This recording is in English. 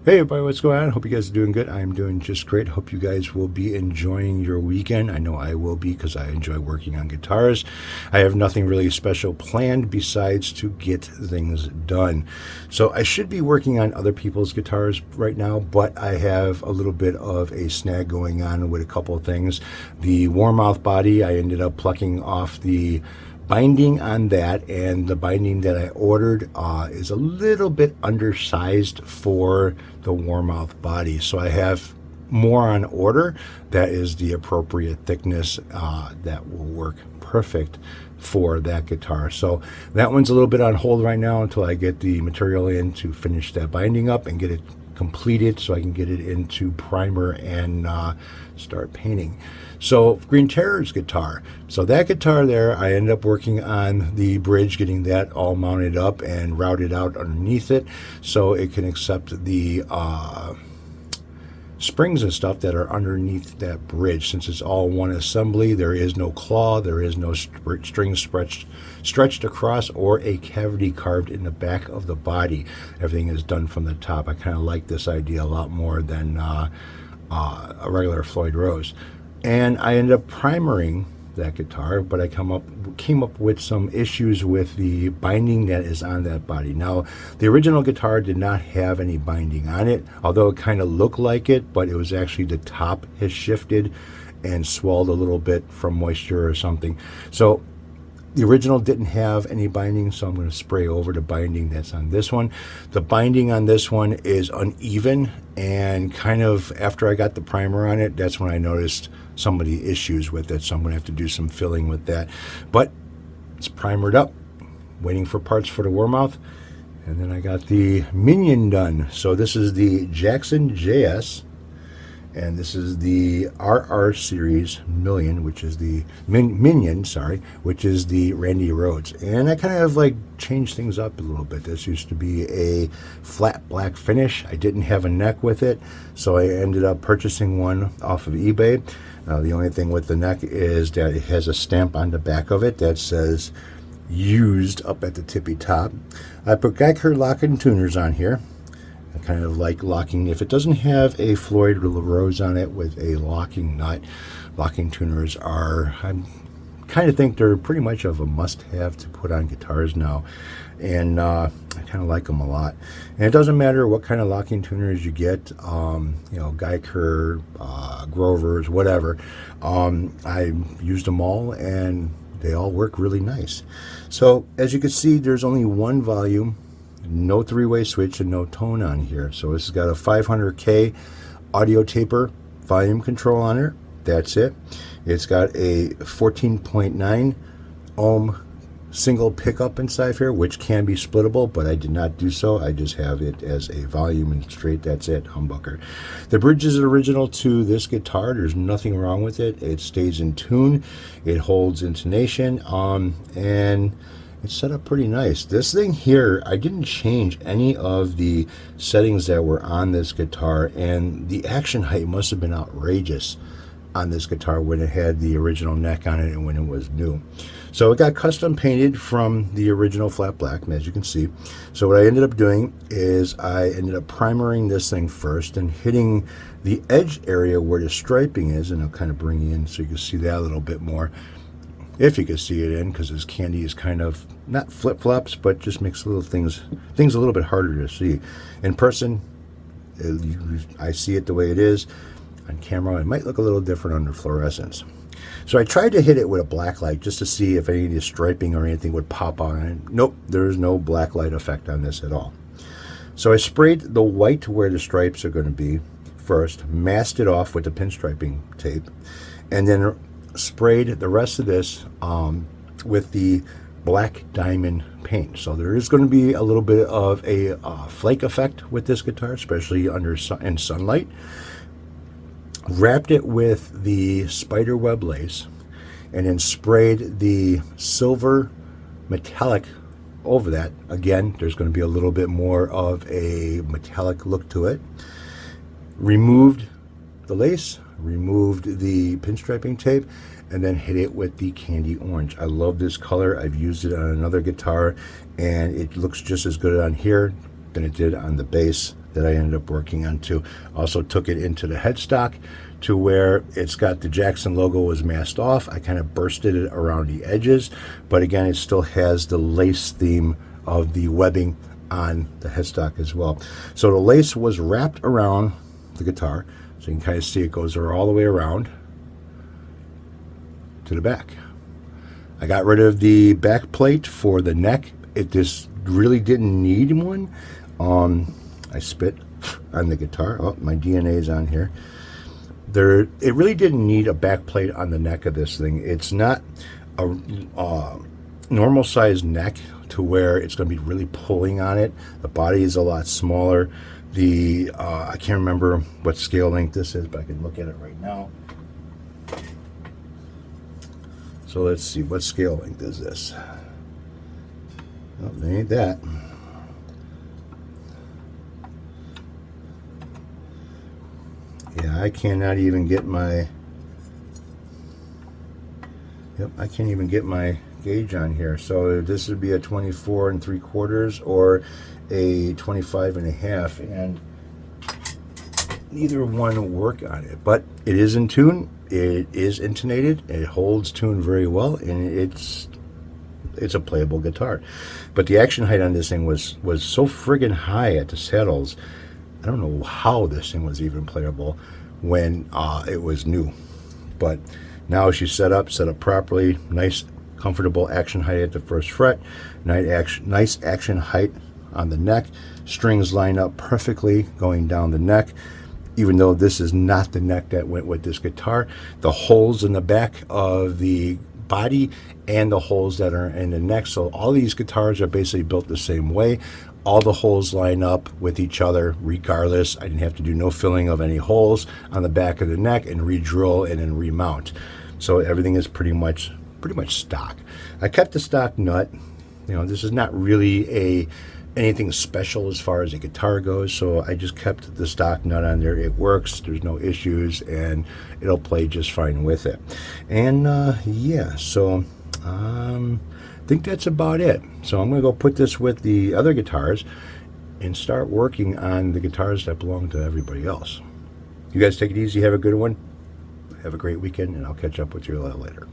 Hey everybody, what's going on? Hope you guys are doing good. I'm doing just great. Hope you guys will be enjoying your weekend. I know I will be because I enjoy working on guitars. I have nothing really special planned besides to get things done. So I should be working on other people's guitars right now, but I have a little bit of a snag going on with a couple of things. The Warmouth body, I ended up plucking off the binding on that, and the binding that I ordered is a little bit undersized for the Warmouth body, so I have more on order that is the appropriate thickness that will work perfect for that guitar. So that one's a little bit on hold right now until I get the material in to finish that binding up and get it completed so I can get it into primer and start painting. So Green Terror's guitar. So that guitar there, I ended up working on the bridge, getting that all mounted up and routed out underneath it so it can accept the springs and stuff that are underneath that bridge. Since it's all one assembly, there is no claw, there is no string stretched across or a cavity carved in the back of the body. Everything is done from the top. I kind of like this idea a lot more than a regular Floyd Rose. And I ended up primering that guitar, but I came up with some issues with the binding that is on that body. Now, the original guitar did not have any binding on it, although it kind of looked like it, but it was actually the top has shifted and swelled a little bit from moisture or something. So the original didn't have any binding, so I'm going to spray over the binding that's on this one. The binding on this one is uneven, and kind of after I got the primer on it, that's when I noticed some of the issues with it, so I'm going to have to do some filling with that. But it's primered up, waiting for parts for the Warmouth, and then I got the Minion done. So this is the Jackson JS, and this is the RR Series Million, which is the Minion, which is the Randy Rhoads. And I kind of like changed things up a little bit. This used to be a flat black finish. I didn't have a neck with it, so I ended up purchasing one off of eBay. The only thing with the neck is that it has a stamp on the back of it that says used up at the tippy top. I put Geiger locking tuners on here. I kind of like locking. If it doesn't have a Floyd Rose on it with a locking nut, locking tuners are, I kind of think they're pretty much of a must-have to put on guitars now, and I kind of like them a lot. And it doesn't matter what kind of locking tuners you get, you know, Geiger, Grovers, whatever. I used them all, and they all work really nice. So as you can see, there's only one volume, no three-way switch, and no tone on here. So this has got a 500K audio taper volume control on it. That's it. It's got a 14.9 ohm single pickup inside here, which can be splittable, but I did not do so. I just have it as a volume and straight. That's it, humbucker. The bridge is original to this guitar. There's nothing wrong with it. It stays in tune. It holds intonation, and it's set up pretty nice. This thing here, I didn't change any of the settings that were on this guitar, and the action height must have been outrageous on this guitar when it had the original neck on it and when it was new. So it got custom painted from the original flat black, as you can see. So what I ended up doing is I ended up primering this thing first and hitting the edge area where the striping is, and I'll kind of bring you in so you can see that a little bit more, if you can see it in, because this candy is kind of not flip-flops, but just makes little things a little bit harder to see. In person, I see it the way it is. On camera, it might look a little different under fluorescence. So I tried to hit it with a black light just to see if any of the striping or anything would pop on it. Nope, there is no black light effect on this at all. So I sprayed the white where the stripes are going to be first, masked it off with the pinstriping tape, and then sprayed the rest of this with the black diamond paint. So there is going to be a little bit of a flake effect with this guitar, especially in sunlight. Wrapped it with the spider web lace, and then sprayed the silver metallic over that. Again, there's going to be a little bit more of a metallic look to it. Removed the lace, removed the pinstriping tape, and then hit it with the candy orange. I love this color. I've used it on another guitar, and it looks just as good on here than it did on the bass. that I ended up working on too. Also took it into the headstock to where it's got the Jackson logo was masked off. I kind of bursted it around the edges, but again, it still has the lace theme of the webbing on the headstock as well. So the lace was wrapped around the guitar, so you can kind of see it goes all the way around to the back. I got rid of the back plate for the neck. It just really didn't need one. I spit on the guitar. Oh, my DNA is on here. It really didn't need a back plate on the neck of this thing. It's not a normal size neck to where it's going to be really pulling on it. The body is a lot smaller. I can't remember what scale length this is, but I can look at it right now. So let's see, what scale length is this? Oh, it ain't that. Yeah, I cannot even get my, I can't even get my gauge on here. So this would be a 24 3/4 or a 25 1/2, and neither one work on it. But it is in tune. It is intonated. It holds tune very well, and it's a playable guitar. But the action height on this thing was so friggin' high at the saddles. I don't know how this thing was even playable when it was new. But now she's set up properly. Nice, comfortable action height at the first fret. Nice action height on the neck. Strings line up perfectly going down the neck. Even though this is not the neck that went with this guitar, the holes in the back of the body and the holes that are in the neck. So all these guitars are basically built the same way. All the holes line up with each other regardless. I didn't have to do no filling of any holes on the back of the neck and re-drill and then remount. So everything is pretty much stock. I kept the stock nut. You know, this is not really anything special as far as a guitar goes, so I just kept the stock nut on there. It works, there's no issues, and it'll play just fine with it. And yeah, so I think that's about it. So I'm going to go put this with the other guitars and start working on the guitars that belong to everybody else. You guys take it easy, have a good one, have a great weekend, and I'll catch up with you a little later.